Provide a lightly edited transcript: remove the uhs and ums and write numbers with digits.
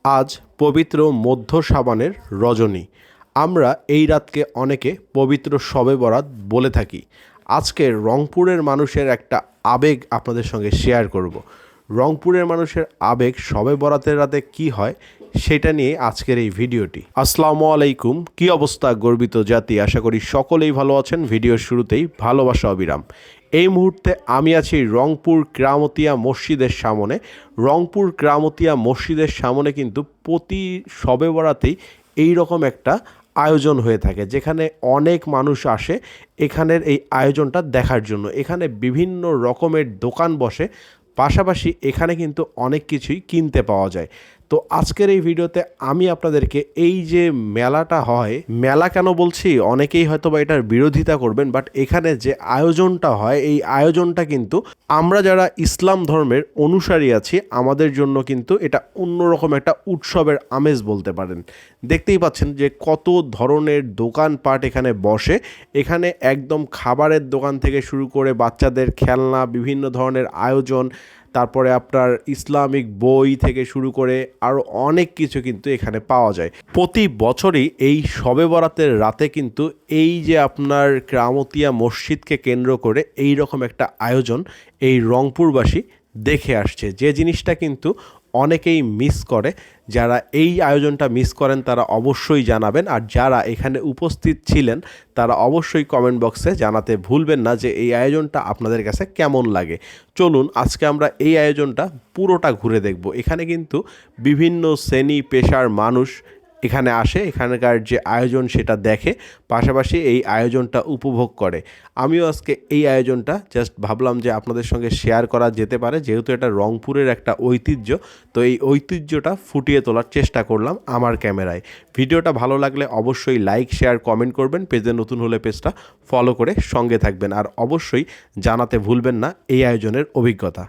আজ পবিত্র মধ্য শাবানের রজনী। আমরা এই রাতকে অনেকে পবিত্র শবে বরাত বলে থাকি। আজকে রংপুরের মানুষের একটা আবেগ আপনাদের সঙ্গে শেয়ার করব। রংপুরের মানুষের আবেগ শবে বরাতের রাতে কি হয় সেটা নিয়ে আজকের এই ভিডিওটি। আসসালামু আলাইকুম, কি অবস্থা গর্বিত জাতি? আশা করি সকলেই ভালো আছেন। ভিডিওর শুরুতেই ভালোবাসা অবিরাম। এই মুহূর্তে আমি আছি রংপুর কেরামতিয়া মসজিদের সামনে। রংপুর কেরামতিয়া মসজিদের সামনে কিন্তু প্রতি শবে বরাতেই এই রকম একটা আয়োজন হয়ে থাকে, যেখানে অনেক মানুষ আসে এখানের এই আয়োজনটা দেখার জন্য। এখানে বিভিন্ন রকমের দোকান বসে, পাশাপাশি এখানে কিন্তু অনেক কিছুই কিনতে পাওয়া যায়। তো আজকের এই ভিডিওতে আমি আপনাদেরকে এই যে মেলাটা হয়, মেলা কেন বলছি, অনেকেই হয়তো বা এটার বিরোধিতা করবেন, বাট এখানে যে আয়োজনটা হয় এই আয়োজনটা কিন্তু আমরা যারা ইসলাম ধর্মের অনুসারী আছি আমাদের জন্য কিন্তু এটা অন্যরকম একটা উৎসবের আমেজ বলতে পারেন। দেখতেই পাচ্ছেন যে কত ধরনের দোকানপাট এখানে বসে। এখানে একদম খাবারের দোকান থেকে শুরু করে বাচ্চাদের খেলনা, বিভিন্ন ধরনের আয়োজন, তারপরে আপনার ইসলামিক বই থেকে শুরু করে আরও অনেক কিছু কিন্তু এখানে পাওয়া যায়। প্রতি বছরই এই শবে বরাতের রাতে কিন্তু এই যে আপনার কেরামতিয়া মসজিদকে কেন্দ্র করে এই রকম একটা আয়োজন এই রংপুরবাসী দেখে আসছে, যে জিনিসটা কিন্তু অনেকেই মিস করে। যারা এই আয়োজনটা মিস করেন তারা অবশ্যই জানাবেন, আর যারা এখানে উপস্থিত ছিলেন তারা অবশ্যই কমেন্ট বক্সে জানাতে ভুলবেন না যে এই আয়োজনটা আপনাদের কাছে কেমন লাগে। চলুন আজকে আমরা এই আয়োজনটা পুরোটা ঘুরে দেখব। এখানে কিন্তু বিভিন্ন শ্রেণী পেশার মানুষ এখানে আসে, এখানকার যে আয়োজন সেটা দেখে, পাশাপাশি এই আয়োজনটা উপভোগ করে। আমিও আজকে এই আয়োজনটা জাস্ট ভাবলাম যে আপনাদের সঙ্গে শেয়ার করা যেতে পারে, যেহেতু এটা রংপুরের একটা ঐতিহ্য, তো এই ঐতিহ্যটা ফুটিয়ে তোলার চেষ্টা করলাম আমার ক্যামেরায়। ভিডিওটা ভালো লাগলে অবশ্যই লাইক, শেয়ার, কমেন্ট করবেন। পেজে নতুন হলে পেজটা ফলো করে সঙ্গে থাকবেন, আর অবশ্যই জানাতে ভুলবেন না এই আয়োজনের অভিজ্ঞতা।